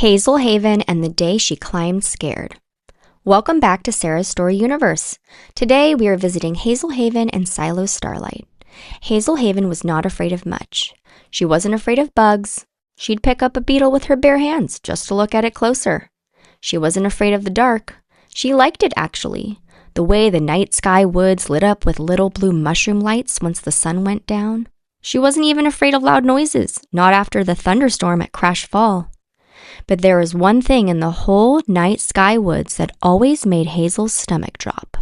Hazel Haven and the Day She Climbed Scared. Welcome back to Sarah's Story Universe. Today we are visiting Hazel Haven and Silo Starlight. Hazel Haven was not afraid of much. She wasn't afraid of bugs. She'd pick up a beetle with her bare hands just to look at it closer. She wasn't afraid of the dark. She liked it, actually. The way the night sky woods lit up with little blue mushroom lights once the sun went down. She wasn't even afraid of loud noises, not after the thunderstorm at Crash Fall. But there was one thing in the whole night sky woods that always made Hazel's stomach drop.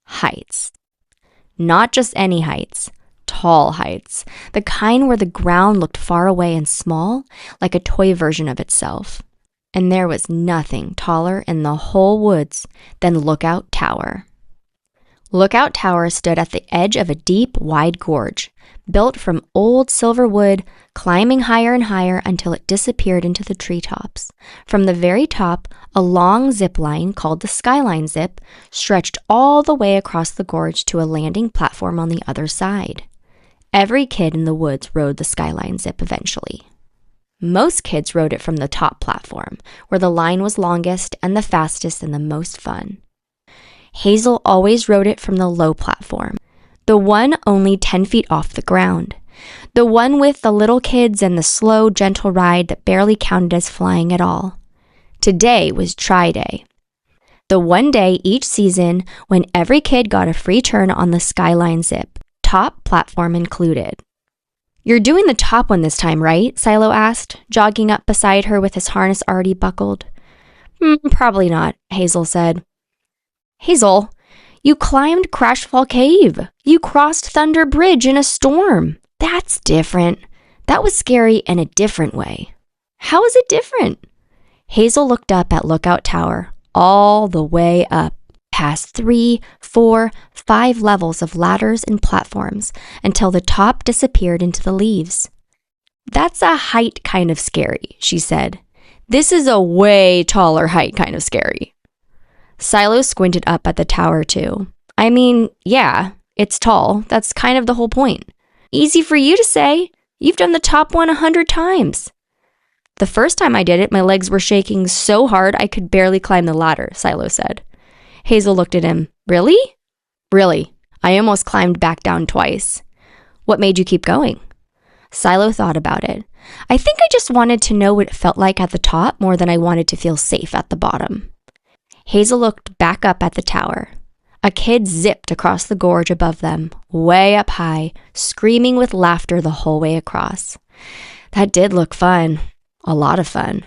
Heights. Not just any heights. Tall heights. The kind where the ground looked far away and small, like a toy version of itself. And there was nothing taller in the whole woods than Lookout Tower. Lookout Tower stood at the edge of a deep, wide gorge, built from old silver wood, climbing higher and higher until it disappeared into the treetops. From the very top, a long zip line called the Skyline Zip stretched all the way across the gorge to a landing platform on the other side. Every kid in the woods rode the Skyline Zip eventually. Most kids rode it from the top platform, where the line was longest and the fastest and the most fun. Hazel always rode it from the low platform, the one only 10 feet off the ground, the one with the little kids and the slow, gentle ride that barely counted as flying at all. Today was Try Day, the one day each season when every kid got a free turn on the Skyline Zip, top platform included. "You're doing the top one this time, right?" Silo asked, jogging up beside her with his harness already buckled. Probably not," Hazel said. "Hazel, you climbed Crashfall Cave. You crossed Thunder Bridge in a storm. That's different. That was scary in a different way." "How is it different?" Hazel looked up at Lookout Tower, all the way up, past 3, 4, 5 levels of ladders and platforms until the top disappeared into the leaves. "That's a height kind of scary," she said. "This is a way taller height kind of scary." Silo squinted up at the tower too. "I mean, yeah, it's tall. That's kind of the whole point." "Easy for you to say. You've done the top one 100 times. "The first time I did it, my legs were shaking so hard I could barely climb the ladder," Silo said. Hazel looked at him. "Really?" "Really. I almost climbed back down twice." "What made you keep going?" Silo thought about it. "I think I just wanted to know what it felt like at the top more than I wanted to feel safe at the bottom." Hazel looked back up at the tower. A kid zipped across the gorge above them, way up high, screaming with laughter the whole way across. That did look fun. A lot of fun.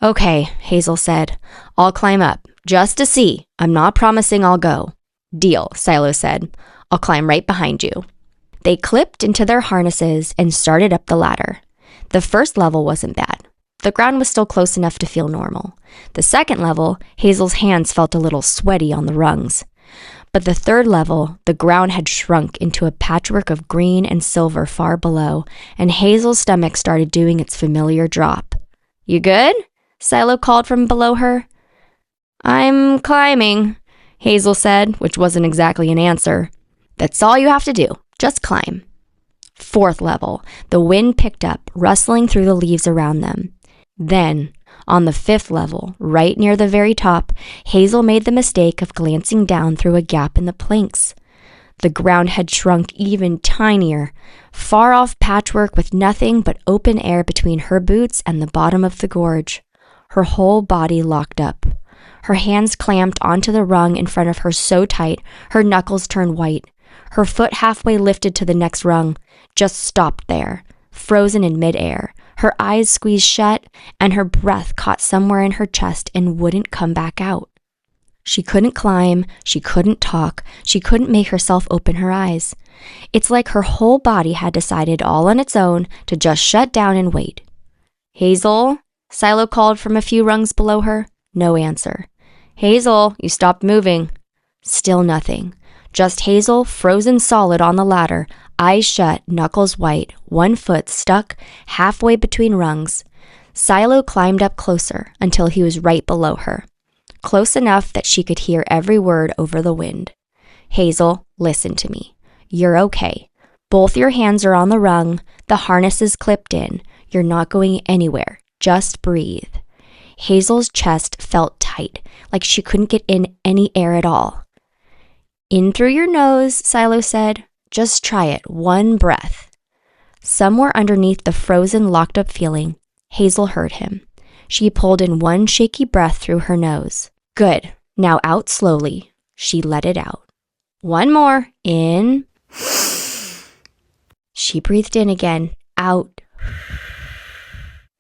"Okay," Hazel said. "I'll climb up, just to see. I'm not promising I'll go." "Deal," Silo said. "I'll climb right behind you." They clipped into their harnesses and started up the ladder. The first level wasn't bad. The ground was still close enough to feel normal. The second level, Hazel's hands felt a little sweaty on the rungs. But the third level, the ground had shrunk into a patchwork of green and silver far below, and Hazel's stomach started doing its familiar drop. "You good?" Silo called from below her. "I'm climbing," Hazel said, which wasn't exactly an answer. "That's all you have to do. Just climb." Fourth level, the wind picked up, rustling through the leaves around them. Then, on the fifth level, right near the very top, Hazel made the mistake of glancing down through a gap in the planks. The ground had shrunk even tinier, far off patchwork with nothing but open air between her boots and the bottom of the gorge. Her whole body locked up. Her hands clamped onto the rung in front of her so tight, her knuckles turned white. Her foot halfway lifted to the next rung, just stopped there, frozen in midair. Her eyes squeezed shut, and her breath caught somewhere in her chest and wouldn't come back out. She couldn't climb, she couldn't talk, she couldn't make herself open her eyes. It's like her whole body had decided all on its own to just shut down and wait. "Hazel?" Silo called from a few rungs below her. No answer. "Hazel, you stopped moving." Still nothing. Just Hazel, frozen solid on the ladder, eyes shut, knuckles white, one foot stuck halfway between rungs. Silo climbed up closer until he was right below her, close enough that she could hear every word over the wind. "Hazel, listen to me. You're okay. Both your hands are on the rung, the harness is clipped in. You're not going anywhere. Just breathe." Hazel's chest felt tight, like she couldn't get in any air at all. In through your nose, Silo said. Just try it, one breath. Somewhere underneath the frozen, locked-up feeling, Hazel heard him. She pulled in one shaky breath through her nose. Good. Now out slowly. She let it out. One more. In. She breathed in again. Out.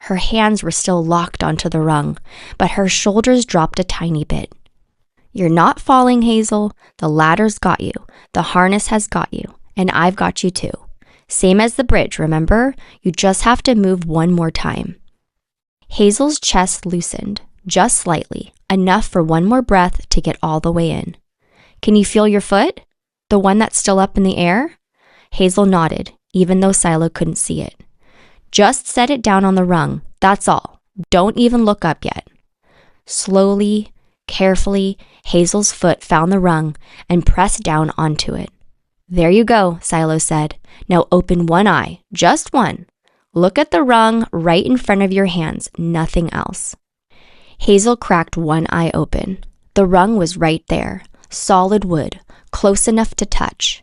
Her hands were still locked onto the rung, but her shoulders dropped a tiny bit. You're not falling, Hazel. The ladder's got you. The harness has got you. And I've got you too. Same as the bridge, remember? You just have to move one more time. Hazel's chest loosened, just slightly, enough for one more breath to get all the way in. Can you feel your foot? The one that's still up in the air? Hazel nodded, even though Silo couldn't see it. Just set it down on the rung, that's all. Don't even look up yet. Slowly, carefully, Hazel's foot found the rung and pressed down onto it. There you go, Silo said. Now open one eye, just one. Look at the rung right in front of your hands, nothing else. Hazel cracked one eye open. The rung was right there, solid wood, close enough to touch.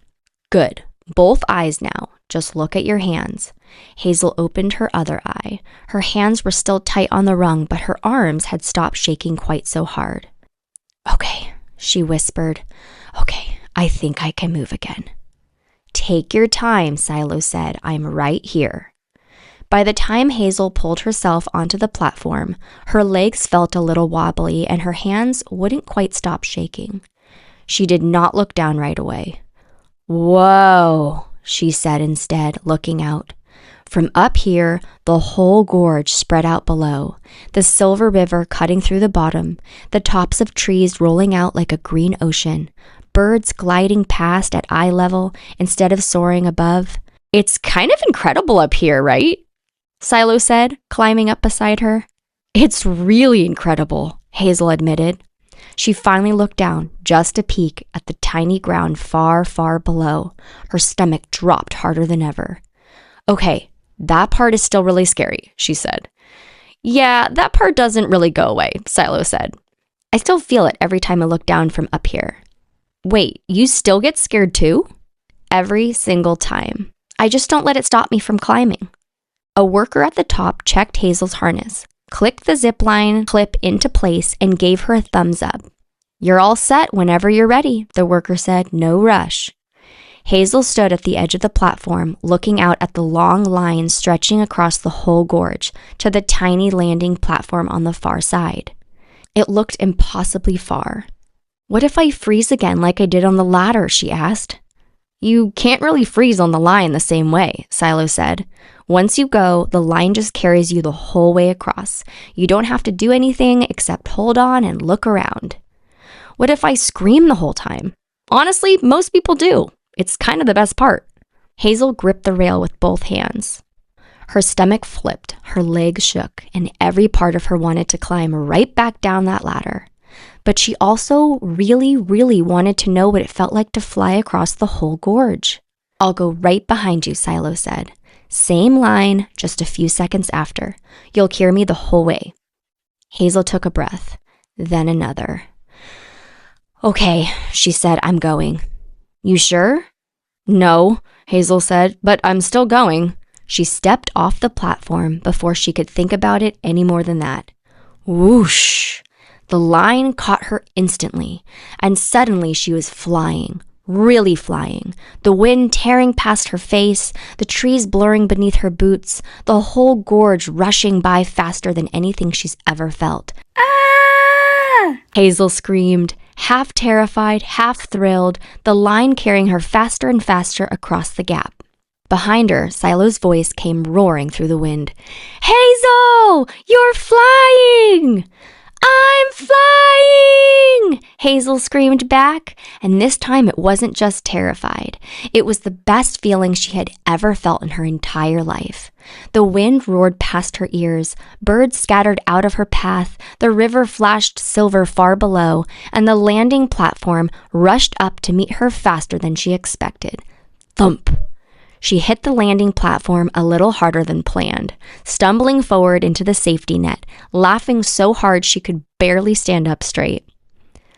Good. Both eyes now. Just look at your hands. Hazel opened her other eye. Her hands were still tight on the rung, but her arms had stopped shaking quite so hard. Okay, she whispered. Okay, I think I can move again. Take your time, Silo said. I'm right here. By the time Hazel pulled herself onto the platform, her legs felt a little wobbly and her hands wouldn't quite stop shaking. She did not look down right away. Whoa, she said instead, looking out. From up here, the whole gorge spread out below, the silver river cutting through the bottom, the tops of trees rolling out like a green ocean, birds gliding past at eye level instead of soaring above. It's kind of incredible up here, right? Silo said, climbing up beside her. It's really incredible, Hazel admitted. She finally looked down, just a peek at the tiny ground far, far below. Her stomach dropped harder than ever. Okay, that part is still really scary, she said. Yeah, that part doesn't really go away, Silo said. I still feel it every time I look down from up here. Wait, you still get scared too? Every single time. I just don't let it stop me from climbing. A worker at the top checked Hazel's harness, clicked the zipline clip into place, and gave her a thumbs up. You're all set whenever you're ready, the worker said. No rush. Hazel stood at the edge of the platform, looking out at the long line stretching across the whole gorge to the tiny landing platform on the far side. It looked impossibly far. What if I freeze again like I did on the ladder, she asked. You can't really freeze on the line the same way, Silo said. Once you go, the line just carries you the whole way across. You don't have to do anything except hold on and look around. What if I scream the whole time? Honestly, most people do. It's kind of the best part. Hazel gripped the rail with both hands. Her stomach flipped, her legs shook, and every part of her wanted to climb right back down that ladder. But she also really, really wanted to know what it felt like to fly across the whole gorge. I'll go right behind you, Silo said. Same line, just a few seconds after. You'll hear me the whole way. Hazel took a breath, then another. Okay, she said, I'm going. You sure? No, Hazel said, but I'm still going. She stepped off the platform before she could think about it any more than that. Whoosh! The line caught her instantly, and suddenly she was flying, really flying, the wind tearing past her face, the trees blurring beneath her boots, the whole gorge rushing by faster than anything she's ever felt. Ah! Hazel screamed, half terrified, half thrilled, the line carrying her faster and faster across the gap. Behind her, Silo's voice came roaring through the wind. Hazel! You're flying! I'm flying! Hazel screamed back, and this time it wasn't just terrified. It was the best feeling she had ever felt in her entire life. The wind roared past her ears, birds scattered out of her path, the river flashed silver far below, and the landing platform rushed up to meet her faster than she expected. Thump! She hit the landing platform a little harder than planned, stumbling forward into the safety net, laughing so hard she could barely stand up straight.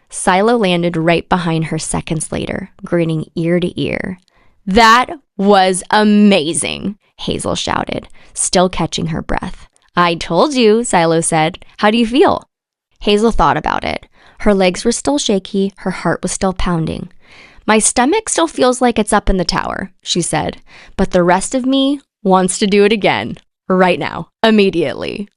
Silo landed right behind her seconds later, grinning ear to ear. "That was amazing," Hazel shouted, still catching her breath. "I told you," Silo said. "How do you feel?" Hazel thought about it. Her legs were still shaky, her heart was still pounding. "My stomach still feels like it's up in the tower," she said, "but the rest of me wants to do it again. Right now. Immediately."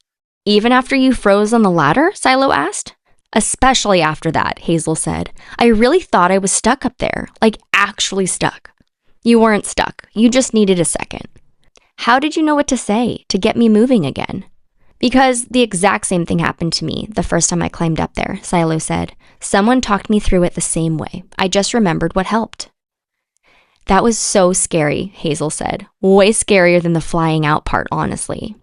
"Even after you froze on the ladder?" Silo asked. "Especially after that," Hazel said. "I really thought I was stuck up there, like actually stuck." "You weren't stuck. You just needed a second." "How did you know what to say to get me moving again?" "Because the exact same thing happened to me the first time I climbed up there," Silo said. "Someone talked me through it the same way. I just remembered what helped." "That was so scary," Hazel said. "Way scarier than the flying out part, honestly."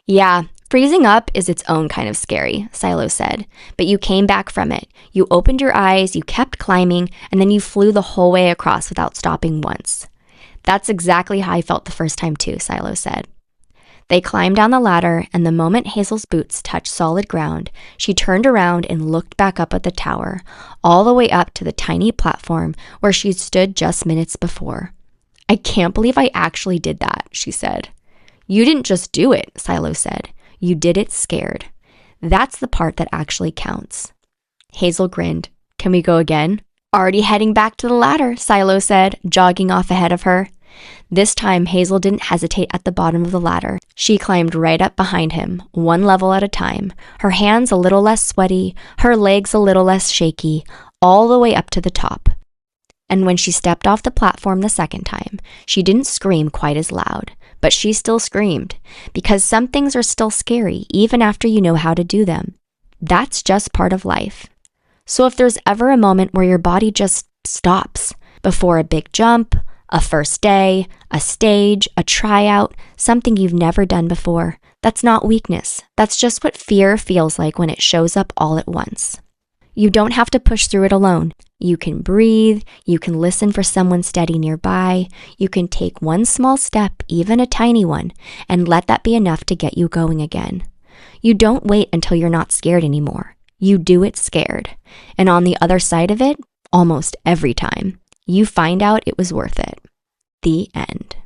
"Yeah, freezing up is its own kind of scary," Silo said. "But you came back from it. You opened your eyes, you kept climbing, and then you flew the whole way across without stopping once." "That's exactly how I felt the first time too," Silo said. They climbed down the ladder, and the moment Hazel's boots touched solid ground, she turned around and looked back up at the tower, all the way up to the tiny platform where she'd stood just minutes before. "I can't believe I actually did that," she said. "You didn't just do it," Silo said. "You did it scared. That's the part that actually counts." Hazel grinned. "Can we go again?" "Already heading back to the ladder," Silo said, jogging off ahead of her. This time, Hazel didn't hesitate at the bottom of the ladder. She climbed right up behind him, one level at a time, her hands a little less sweaty, her legs a little less shaky, all the way up to the top. And when she stepped off the platform the second time, she didn't scream quite as loud, but she still screamed, because some things are still scary even after you know how to do them. That's just part of life. So if there's ever a moment where your body just stops, before a big jump, a first day, a stage, a tryout, something you've never done before, that's not weakness. That's just what fear feels like when it shows up all at once. You don't have to push through it alone. You can breathe, you can listen for someone steady nearby, you can take one small step, even a tiny one, and let that be enough to get you going again. You don't wait until you're not scared anymore. You do it scared. And on the other side of it, almost every time, you find out it was worth it. The end.